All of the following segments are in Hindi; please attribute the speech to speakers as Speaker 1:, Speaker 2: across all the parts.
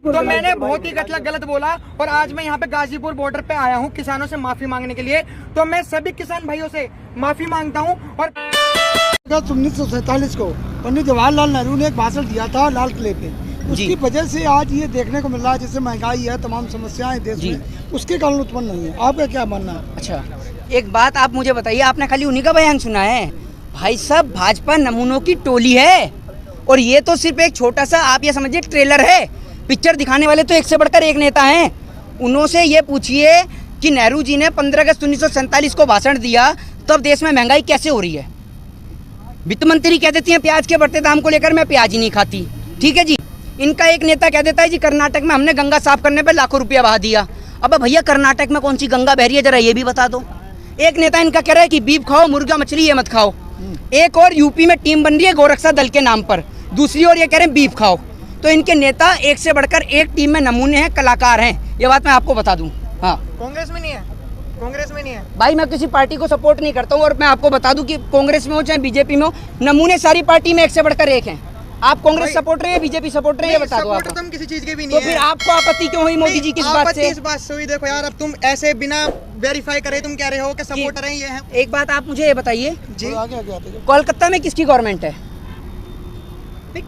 Speaker 1: तो मैंने बहुत ही गलत बोला और आज मैं यहाँ पे गाजीपुर बॉर्डर पे आया हूँ किसानों से माफी मांगने के लिए। तो मैं सभी किसान भाइयों से माफी मांगता हूँ। और
Speaker 2: 1947 को पंडित जवाहरलाल नेहरू ने एक भाषण दिया था लाल किले पे, उसकी वजह से आज ये देखने को मिल रहा है जैसे महंगाई है, तमाम समस्याएं देश में, उसके कारण उत्पन्न नहीं है। आपका क्या मानना है?
Speaker 3: अच्छा, एक बात आप मुझे बताइए, आपने खाली उन्हीं का बयान सुना है? भाई साहब, भाजपा नमूनों की टोली है और ये तो सिर्फ एक छोटा सा, आप ये समझिए, ट्रेलर है। पिक्चर दिखाने वाले तो एक से बढ़कर एक नेता हैं। उन्होंने ये पूछिए कि नेहरू जी ने 15 अगस्त 1947 को भाषण दिया, तब देश में महंगाई कैसे हो रही है? वित्त मंत्री कह देती हैं प्याज के बढ़ते दाम को लेकर मैं प्याज ही नहीं खाती। ठीक है जी। इनका एक नेता कह देता है जी कर्नाटक में हमने गंगा साफ करने पर लाखों रुपया बहा दिया। अब भैया, कर्नाटक में कौन सी गंगा बह रही है, जरा ये भी बता दो। एक नेता इनका कह रहा है कि बीफ खाओ, मुर्गा मछली ये मत खाओ। एक और यूपी में टीम बन रही है गोरक्षा दल के नाम पर, दूसरी ओर ये कह रहे हैं बीफ खाओ। तो इनके नेता एक से बढ़कर एक टीम में नमूने हैं, कलाकार हैं। ये बात मैं आपको बता दूं। हाँ,
Speaker 1: कांग्रेस में नहीं है, कांग्रेस में नहीं है
Speaker 3: भाई। मैं किसी पार्टी को सपोर्ट नहीं करता हूँ और मैं आपको बता दूं कि कांग्रेस में हो चाहे बीजेपी में हो, नमूने सारी पार्टी में एक से बढ़कर एक हैं। आप कांग्रेस सपोर्ट रहे हैं, बीजेपी सपोर्ट रहे हैं, बता दो आप।
Speaker 1: तुम किसी चीज के भी नहीं
Speaker 3: तो फिर आपको आपत्ति क्यों हुई मोदी जी की इस बात से?
Speaker 1: इस बात से हुई, देखो यार, अब तुम ऐसे बिना वेरीफाई करे तुम कह रहे हो कि सपोर्टर हैं ये हैं।
Speaker 3: एक बात आप मुझे ये बताइए
Speaker 1: जी,
Speaker 3: कोलकाता में किसकी गवर्नमेंट है?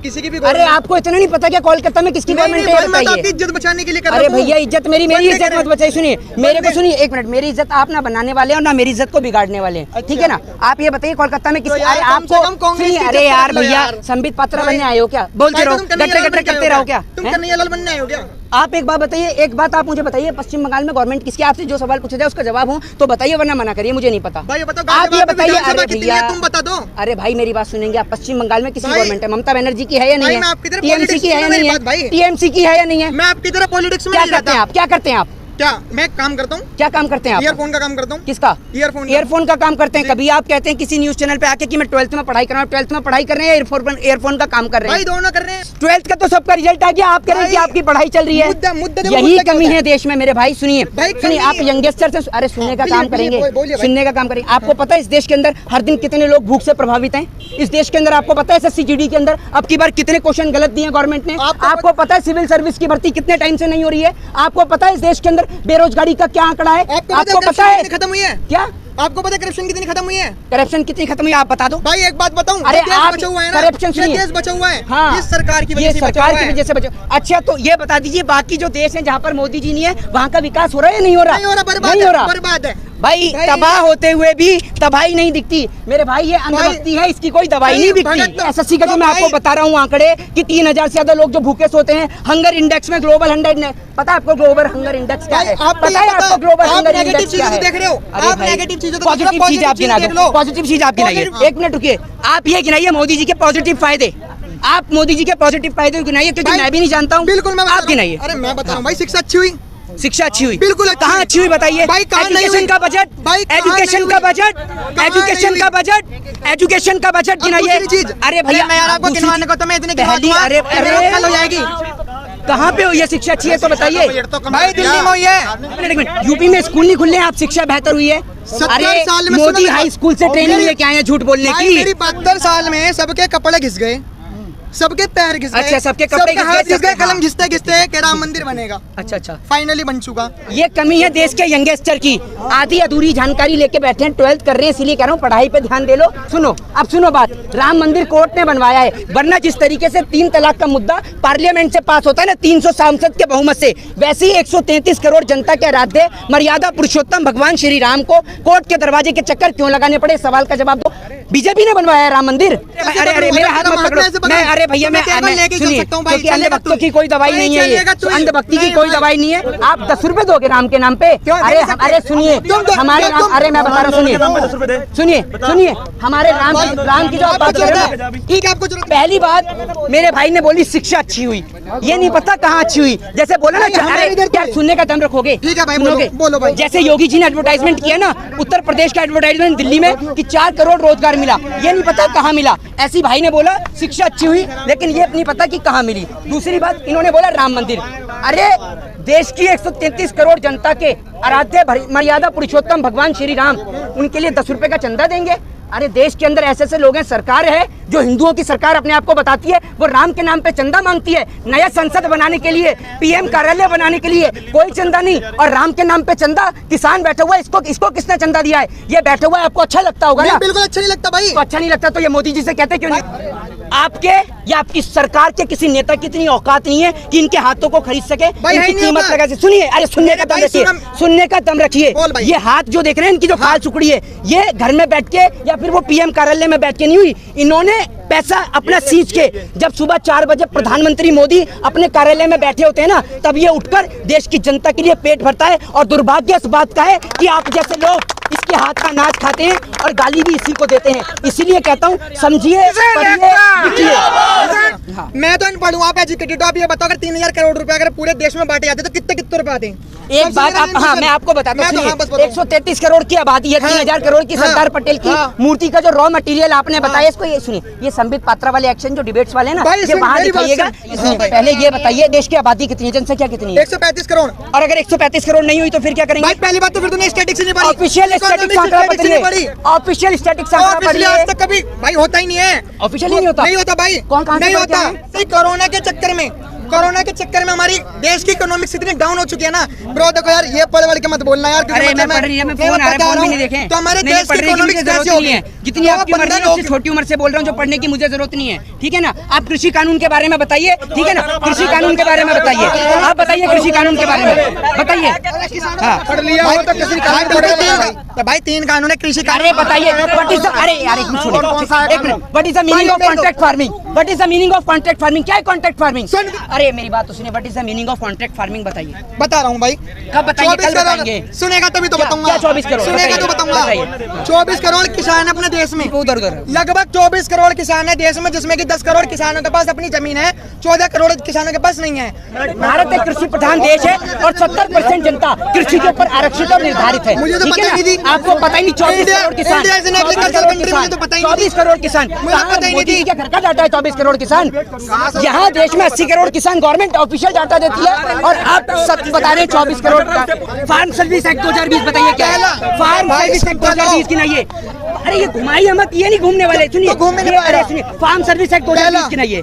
Speaker 1: किसी की भी।
Speaker 3: अरे आपको इतना नहीं पता क्या कोलकाता में किसकी गवर्नमेंट है?
Speaker 1: मैं तो आपकी इज्जत बचाने के लिए कर रहा हूं।
Speaker 3: अरे भैया, इज्जत मेरी इज्जत मत बचाइए। सुनिए मेरे को, सुनिए एक मिनट। मेरी इज्जत आप ना बनाने वाले हैं और ना मेरी इज्जत को बिगाड़ने वाले हैं, ठीक है ना? आप ये बताइए कोलकाता में किसी, अरे आपको, अरे यार भैया, संबित पात्रा बनने आए हो क्या? बोलते रहो, गटर करते रहो क्या?
Speaker 1: तुम कन्हैयालाल बनने आए हो क्या?
Speaker 3: आप एक बात बताइए, एक बात आप मुझे बताइए, पश्चिम बंगाल में गवर्नमेंट किसकी? आपसे जो सवाल पूछा जाए उसका जवाब हो तो बताइए, वरना मना करिए, मुझे नहीं पता।
Speaker 1: भाई बताओ,
Speaker 3: आप ये बताइए। अरे भैया,
Speaker 1: तुम बता दो।
Speaker 3: अरे भाई मेरी बात सुनेंगे आप? पश्चिम बंगाल में किसी गवर्नमेंट है? ममता बनर्जी की है या नहीं है? टीएमसी की है या नहीं है? टीएमसी की है या नहीं है?
Speaker 1: मैं आपकी तरह पॉलिटिक्स में
Speaker 3: क्या करते हैं आप? क्या करते हैं आप?
Speaker 1: क्या मैं काम करता हूँ?
Speaker 3: क्या काम करते हैं आप?
Speaker 1: ईयरफोन का काम करता हूँ।
Speaker 3: किसका?
Speaker 1: ईयरफोन
Speaker 3: का काम करते हैं। कभी आप कहते हैं किसी न्यूज चैनल पे आके कि मैं 12th में पढ़ाई कर रहा हूँ, 12th में पढ़ाई कर रहे हैं, ईयरफोन का काम कर रहे हैं?
Speaker 1: भाई दोनों कर रहे हैं।
Speaker 3: 12th का तो सबका रिजल्ट आ गया, आप कह रहे हैं कि आपकी पढ़ाई चल रही है। यही कमी है देश में मेरे भाई। सुनिए, आप यंगस्टर से, अरे सुनने का काम करेंगे, सुनने का काम करेंगे। आपको पता है इस देश के अंदर हर दिन कितने लोग भूख से प्रभावित हैं? इस देश के अंदर आपको पता है SSC-GD के अंदर अब की बार कितने क्वेश्चन गलत दिए गवर्नमेंट ने? आपको पता है सिविल सर्विस की भर्ती कितने टाइम से नहीं हो रही है? आपको पता है इस देश के अंदर बेरोजगारी का क्या आंकड़ा है? आपको पता है
Speaker 1: खत्म हुई है
Speaker 3: क्या?
Speaker 1: आपको पता है करप्शन कितनी खत्म हुई है?
Speaker 3: करप्शन कितनी खत्म हुई है आप बता दो।
Speaker 1: भाई एक बात बताऊं,
Speaker 3: अरे आप
Speaker 1: बचा हुआ है ना,
Speaker 3: करप्शन सुनिए,
Speaker 1: देश बचा हुआ है।
Speaker 3: हाँ,
Speaker 1: ये सरकार की वजह से बचा।
Speaker 3: अच्छा, तो ये बता दीजिए बाकी जो देश हैं जहाँ पर मोदी जी नहीं है, वहाँ का विकास हो रहा है या नहीं हो रहा?
Speaker 1: नहीं हो रहा, बर्बाद है
Speaker 3: भाई। तबाह होते हुए भी तबाही नहीं दिखती मेरे भाई। ये अंधभक्ति है, इसकी कोई दवाई नहीं दिखती। SSC का जो मैं आपको बता रहा हूँ आंकड़े कि 3000 से ज्यादा लोग जो भूखे सोते हैं। हंगर इंडेक्स में ग्लोबल 100, पता है आपको ग्लोबल हंगर इंडेक्स क्या है? पता है आपको ग्लोबल हंगर इंडेक्स क्या है?
Speaker 1: देख रहे हो आप नेगेटिव चीजों,
Speaker 3: पॉजिटिव चीज आप गिना दो, पॉजिटिव चीज आप गिनाइए। एक मिनट रुकिए, आप ये गिनाइए मोदी जी के पॉजिटिव फायदे। आप मोदी जी के पॉजिटिव फायदे गिनाइए, क्योंकि मैं भी नहीं जानता हूँ।
Speaker 1: बिल्कुल,
Speaker 3: आप गिनाइए।
Speaker 1: अरे मैं बता रहा हूँ भाई, शिक्षा अच्छी हुई,
Speaker 3: शिक्षा अच्छी हुई,
Speaker 1: बिल्कुल।
Speaker 3: कहाँ अच्छी हुई बताइए? एजुकेशन का बजट, एजुकेशन का बजट, एजुकेशन का बजट, एजुकेशन का बजट गिनाइए। अरे भैया,
Speaker 1: मैं यार आपको गिनवाने को तो मैं इतने गिनवा दूंगा,
Speaker 3: अरे
Speaker 1: कल हो जाएगी।
Speaker 3: कहाँ पे हुई है शिक्षा अच्छी है तो बताइए
Speaker 1: भाई? दिल्ली में हुई है।
Speaker 3: यूपी में स्कूल नहीं खुले, आप शिक्षा बेहतर हुई है?
Speaker 1: 70 साल में
Speaker 3: मोदी हाई स्कूल से ट्रेनिंग लेके आए हैं झूठ बोलने की।
Speaker 1: मेरी 72 साल में सबके कपड़े घिस गए, सबके पैर घिस गए।
Speaker 3: अच्छा, सबके कपड़े
Speaker 1: हाथ घिस गए, कलम घिसते घिसते कि राम मंदिर बनेगा।
Speaker 3: अच्छा,
Speaker 1: फाइनली बन चुका।
Speaker 3: ये कमी है देश के यंगस्टर की, आधी अधूरी जानकारी लेके बैठे हैं। 12th कर रहे हैं, इसीलिए कह रहा हूँ पढ़ाई पे ध्यान दे लो। सुनो, अब सुनो बात। राम मंदिर कोर्ट ने बनवाया है, वरना जिस तरीके से 3 तलाक का मुद्दा पार्लियामेंट से पास होता है ना 300 सांसद के बहुमत से, वैसे ही 133 करोड़ जनता के आराध्य मर्यादा पुरुषोत्तम भगवान श्री राम को कोर्ट के दरवाजे के चक्कर क्यों लगाने पड़े? सवाल का जवाब दो। बीजेपी ने बनवाया है राम मंदिर। अरे मेरा हाथ मत पकड़ो। मैं, अरे भैया, मैं सुनिए, क्योंकि अंधभक्तों की कोई दवाई नहीं है, ये अंधभक्ति की कोई दवाई नहीं है। आप 10 रुपए दोगे राम के नाम पे? अरे सुनिए, हमारे राम, अरे मैं बता रहा हूँ, सुनिए हमारे राम की जो आप बात कर रहे हो, ठीक है? आपको पहली बात मेरे भाई ने बोली शिक्षा अच्छी हुई, ये नहीं पता कहाँ अच्छी हुई। जैसे बोला ना, क्या सुनने का दम रखोगे?
Speaker 1: ठीक है भाई, बोलो भाई।
Speaker 3: जैसे योगी जी ने एडवर्टाइजमेंट किया ना उत्तर प्रदेश का एडवर्टाइजमेंट दिल्ली में कि 4 करोड़ रोजगार मिला, ये नहीं पता कहाँ मिला। ऐसी भाई ने बोला शिक्षा अच्छी हुई, लेकिन ये नहीं पता कि कहाँ मिली। दूसरी बात, इन्होंने बोला राम मंदिर। अरे देश की 133 करोड़ जनता के आराध्य मर्यादा पुरुषोत्तम भगवान श्री राम, उनके लिए 10 रुपए का चंदा देंगे? अरे देश के अंदर ऐसे ऐसे लोग हैं, सरकार है जो हिंदुओं की सरकार अपने आप को बताती है, वो राम के नाम पे चंदा मांगती है। नया संसद बनाने के लिए, पीएम कार्यालय बनाने के लिए कोई चंदा नहीं, और राम के नाम पे चंदा। किसान बैठा हुआ है, इसको किसने चंदा दिया है? ये बैठा हुआ है, आपको अच्छा लगता होगा ना?
Speaker 1: बिल्कुल अच्छा नहीं लगता भाई।
Speaker 3: तो अच्छा नहीं लगता तो ये मोदी जी से कहते क्यों नहीं? आपके या आपकी सरकार के किसी नेता की इतनी औकात नहीं है कि इनके हाथों को खरीद सके, इनकी कीमत लगा सके। सुनिए, अरे सुनने का दम रखिए, सुनने का दम रखिए। ये हाथ जो देख रहे हैं, इनकी जो खाल सुकड़ी है, ये घर में बैठ के या फिर वो पीएम कार्यालय में बैठ के नहीं हुई। इन्होंने पैसा अपना सींच के, जब सुबह 4 बजे प्रधानमंत्री मोदी अपने कार्यालय में बैठे होते हैं ना, तब ये उठकर देश की जनता के लिए पेट भरता है। और दुर्भाग्य इस बात का है कि आप जैसे लोग इसके हाथ का अनाज खाते हैं और गाली भी इसी को देते हैं। इसीलिए कहता हूँ, समझिए, पढ़िए, लिखिए।
Speaker 1: मैं तो अनपढ़ हूँ, आप एजुकेटेड हो। आप ये बताओ, अगर 3000 करोड़ रुपए अगर पूरे देश में बांटे जाते तो कितने रुपए आते हैं?
Speaker 3: एक बात आप, हाँ मैं आपको बताता हूँ, 133 करोड़ की आबादी है, 3000 करोड़ की सरदार पटेल की मूर्ति का जो रॉ मटेरियल आपने बताया, इसको ये सुनिए, ये संबित पात्रा वाले एक्शन जो डिबेट्स वाले हैं ना, ये वहाँ दिखाइएगा। पहले ये बताइए, देश की आबादी कितनी है, जनसंख्या कितनी है?
Speaker 1: 135 करोड़।
Speaker 3: और अगर 135 करोड़ नहीं हुई तो फिर क्या करेंगे?
Speaker 1: पहली बात तो फिर तुमने स्टैटिक्स नहीं पढ़ी।
Speaker 3: ऑफिशियल स्टैटिक्स आंकड़ा पढ़िए, ऑफिशियल स्टैटिक्स आंकड़ा पढ़िए।
Speaker 1: आज तक कभी भाई होता ही नहीं है,
Speaker 3: ऑफिशियल नहीं होता,
Speaker 1: नहीं होता भाई।
Speaker 3: कौन कहाँ
Speaker 1: नहीं होता? कोरोना के चक्कर में हमारी देश की इकोनॉमिक्स इतनी डाउन हो चुकी है ना ब्रो। देखो यार, ये पढ़ के मत बोलना यार।
Speaker 3: अरे मैं पढ़ रही है, मैं फोन आ रहा है, फोन भी नहीं देखे
Speaker 1: तो हमारे देश की इकोनॉमिक्स कैसे होगी?
Speaker 3: जितनी आपकी मर्जी है, उससे छोटी उम्र से बोल रहा हूँ, जो पढ़ने की मुझे जरूरत नहीं है, ठीक है ना? आप कृषि कानून के बारे में बताइए, ठीक है ना? कृषि कानून के बारे में बताइए, आप बताइए कृषि कानून के बारे में बताइए।
Speaker 1: पढ़ लिया हो तो किसी तो भाई 3 कानून है कृषि कानून।
Speaker 3: अरे बताइए, व्हाट इज द, अरे यार एक मिनट सुनिए, एक minute, what is the meaning of contract farming? What is the meaning of contract farming? क्या है कॉन्ट्रैक्ट फार्मिंग? अरे मेरी बात तो सुनिए, what is the meaning of contract farming बताइए।
Speaker 1: बता रहा हूँ भाई,
Speaker 3: कब बताएंगे? कल बताएंगे।
Speaker 1: सुनेगा तभी तो बताऊंगा।
Speaker 3: क्या 24 करोड़?
Speaker 1: सुनेगा तो बताऊंगा। 24 करोड़ किसान है अपने देश में,
Speaker 3: उधर उधर
Speaker 1: लगभग 24 करोड़ किसान है देश में, जिसमें कि 10 करोड़ किसानों के पास अपनी जमीन है, 14 करोड़ किसानों के पास नहीं है।
Speaker 3: भारत एक कृषि प्रधान देश है और 70% जनता कृषि के ऊपर आरक्षित और निर्धारित है।
Speaker 1: मुझे तो
Speaker 3: ठीक
Speaker 1: पता
Speaker 3: है
Speaker 1: ही नहीं
Speaker 3: ना? आपको पता ही नहीं, 24 करोड़ किसान, 24 करोड़ किसान, मोदी जी के घर का डाटा है 24 करोड़ किसान। यहाँ देश में 80 करोड़ किसान गवर्नमेंट ऑफिशियल डाटा देती है, और आप सच बता रहे हैं 24 करोड़ का। फार्म सर्विस एक्ट 2020 बताइए क्या है? फार्म सर्विस एक्ट 2020 की नहीं है। अरे ये घुमाइए मत, ये नहीं घूमने वाले। सुनिए, अरे सुनिए, फार्म सर्विस एक्ट 2020 की नहीं है।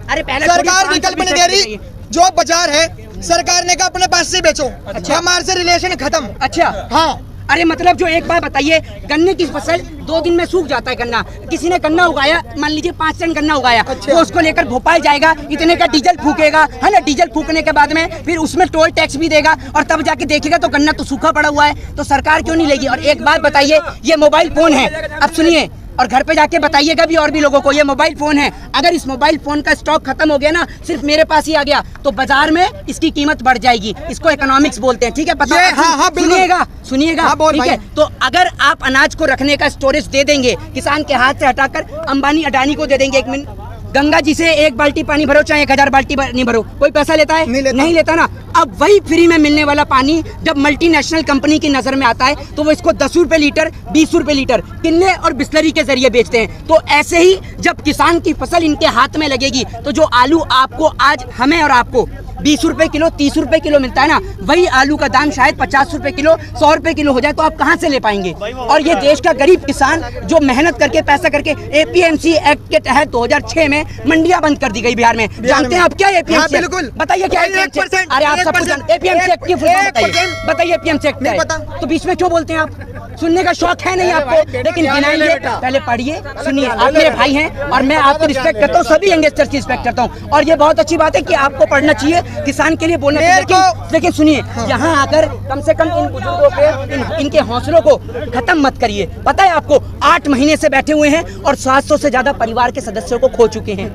Speaker 3: अरे पहले
Speaker 1: सरकार विकल्प नहीं दे रही, जो बाजार है सरकार ने कहा अपने पास से बेचो, हमारे से रिलेशन खत्म।
Speaker 3: अच्छा,
Speaker 1: हाँ।
Speaker 3: अरे मतलब जो एक बात बताइए, गन्ने की फसल 2 दिन में सूख जाता है गन्ना। किसी ने गन्ना उगाया, मान लीजिए 5 टन गन्ना उगाया, तो उसको लेकर भोपाल जाएगा, इतने का डीजल फूकेगा, है ना? डीजल फूकने के बाद में फिर उसमें टोल टैक्स भी देगा, और तब जाके देखेगा तो गन्ना तो सूखा पड़ा हुआ है, तो सरकार क्यों नहीं लेगी? और एक बात बताइए, ये मोबाइल फोन है, अब सुनिए, और घर पे जाके बताइएगा भी और भी लोगों को, ये मोबाइल फोन है। अगर इस मोबाइल फोन का स्टॉक खत्म हो गया ना, सिर्फ मेरे पास ही आ गया, तो बाजार में इसकी कीमत बढ़ जाएगी। इसको इकोनॉमिक्स बोलते हैं, ठीक है? पता है?
Speaker 1: हाँ,
Speaker 3: सुनिएगा, सुनिएगा,
Speaker 1: हाँ,
Speaker 3: ठीक है? तो अगर आप अनाज को रखने का स्टोरेज दे देंगे, किसान के हाथ से हटाकर अंबानी अडानी को दे देंगे, एक मिनट, गंगा जी से 1 बाल्टी पानी भरो चाहे 1000 बाल्टी नहीं भरो, कोई पैसा लेता है? नहीं लेता ना। अब वही फ्री में मिलने वाला पानी जब मल्टीनेशनल कंपनी की नजर में आता है, तो वो इसको 10 रुपए लीटर, 20 रुपए लीटर किन्ने और बिस्लरी के जरिए बेचते हैं। तो ऐसे ही जब किसान की फसल इनके हाथ में लगेगी, तो जो आलू आपको आज, हमें और आपको 20 रुपए किलो, 30 रुपए किलो मिलता है ना, वही आलू का दाम शायद 50 रुपए किलो, 100 रुपए किलो हो जाए, तो आप कहाँ से ले पाएंगे? और ये देश का गरीब किसान जो मेहनत करके, पैसा करके, APMC एक्ट के तहत 2006 में मंडियां बंद कर दी गई बिहार में। जानते हैं आप क्या APMC?
Speaker 1: बिल्कुल
Speaker 3: बताइए क्या APMC? अरे आप सब कुछ APMC एक्ट की फुल फॉर्म बताइए, बताइए APMC एक्ट क्या है? तो बीच में क्यों बोलते हैं आप? सुनने का शौक है नहीं आपको, लेकिन गिनाएंगे। पहले पढ़िए, सुनिए, आप मेरे भाई हैं और मैं आपकी रिस्पेक्ट करता हूँ, सभी यंगस्टर्स की रिस्पेक्ट करता हूँ, और ये बहुत अच्छी बात है कि आपको पढ़ना चाहिए, किसान के लिए बोलना चाहिए। लेकिन सुनिए, यहाँ आकर कम से कम इन बुजुर्गों के, इनके हौसलों को खत्म मत करिए। पता है आपको, 8 महीने से बैठे हुए हैं और 700 से ज्यादा परिवार के सदस्यों को खो चुके हैं।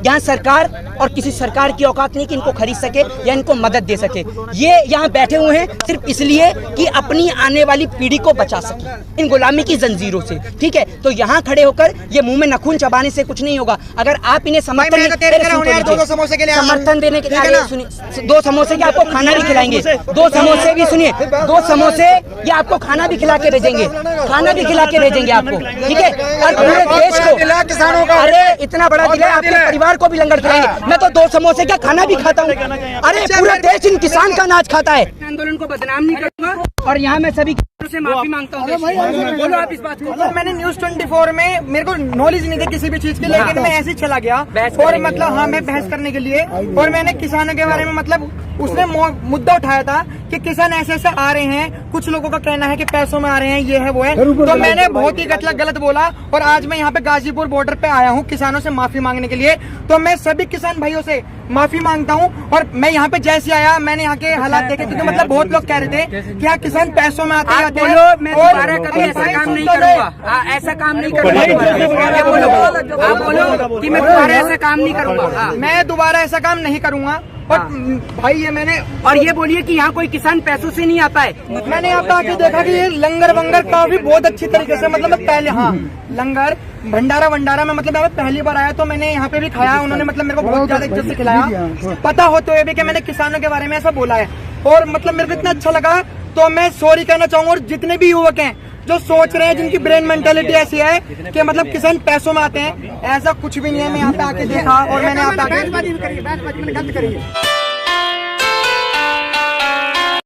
Speaker 3: यहाँ सरकार और किसी सरकार की औकात नहीं कि इनको खरीद सके या इनको मदद दे सके। ये यहाँ बैठे हुए हैं सिर्फ इसलिए कि अपनी आने वाली पीढ़ी को बचा सके इन गुलामी की जंजीरों से, ठीक है? तो यहाँ खड़े होकर ये मुंह में नखून चबाने से कुछ नहीं होगा। अगर आप इन्हें समर्थन देने के लिए, समर्थन देने के लिए, सुनिए, 2 समोसे के आपको खाना भी खिलाएंगे, 2 समोसे भी, सुनिए, 2 समोसे ये आपको खाना भी खिला के भेजेंगे, खाना भी खिला के भेजेंगे आपको, ठीक है? और पूरे देश को, किसानों का, अरे इतना बड़ा दिल है, आपके परिवार को भी लंगर खिलाएंगे। मैं तो 2 समोसे का खाना भी खाता हूँ। अरे पूरा देश इन किसान का अनाज खाता है। आंदोलन को बदनाम नहीं करूंगा और यहाँ मैं सभी किसानों से माफी मांगता हूँ। बोलो आप इस बात को।
Speaker 1: मतलब मैंने न्यूज 24 में मेरे को नॉलेज नहीं थी किसी भी चीज की, लेकिन मैं ऐसे ही चला गया और मतलब हाँ मैं बहस करने के लिए, और मैंने किसानों के बारे में मतलब उसने मुद्दा उठाया था कि किसान ऐसे ऐसे आ रहे हैं, कुछ लोगों का कहना है कि पैसों में आ रहे हैं, ये है वो है, तो मैंने बहुत ही गलत बोला और आज मैं यहाँ पे गाजीपुर बॉर्डर पे आया हूँ किसानों से माफी मांगने के लिए। तो मैं सभी किसान भाइयों से माफी मांगता हूँ और मैं यहाँ पे जैसे आया मैंने यहाँ के हालात देखे, क्योंकि मतलब बहुत लोग कह रहे थे कि यहाँ किसान पैसों में आते
Speaker 3: आप बोलो मैं दोबारा कभी ऐसा काम नहीं करूंगा, ऐसा काम नहीं करूंगा। आप बोलो कि मैं दोबारा ऐसा काम नहीं करूंगा,
Speaker 1: मैं दोबारा ऐसा काम नहीं करूंगा। और भाई ये मैंने,
Speaker 3: और ये बोलिए कि यहाँ कोई किसान पैसों से नहीं आता है।
Speaker 1: मैंने यहाँ पे आके देखा कि ये लंगर वंगर काफी बहुत अच्छी तरीके से, मतलब मैं पहले हाँ लंगर भंडारा में मतलब मैं पहली बार आया तो मैंने यहाँ पे भी खाया, उन्होंने मतलब मेरे को बहुत ज्यादा इज्जत से खिलाया, पता होते हुए भी कि मैंने किसानों के बारे में ऐसा बोला है और मतलब मेरे को इतना अच्छा लगा। तो मैं सॉरी कहना चाहूंगा और जितने भी युवक हैं जो सोच रहे हैं, जिनकी ब्रेन मेंटालिटी ऐसी है कि मतलब किसान पैसों में आते हैं, ऐसा कुछ भी नहीं है। मैं यहाँ पे आके देखा और मैंने यहाँ पे आके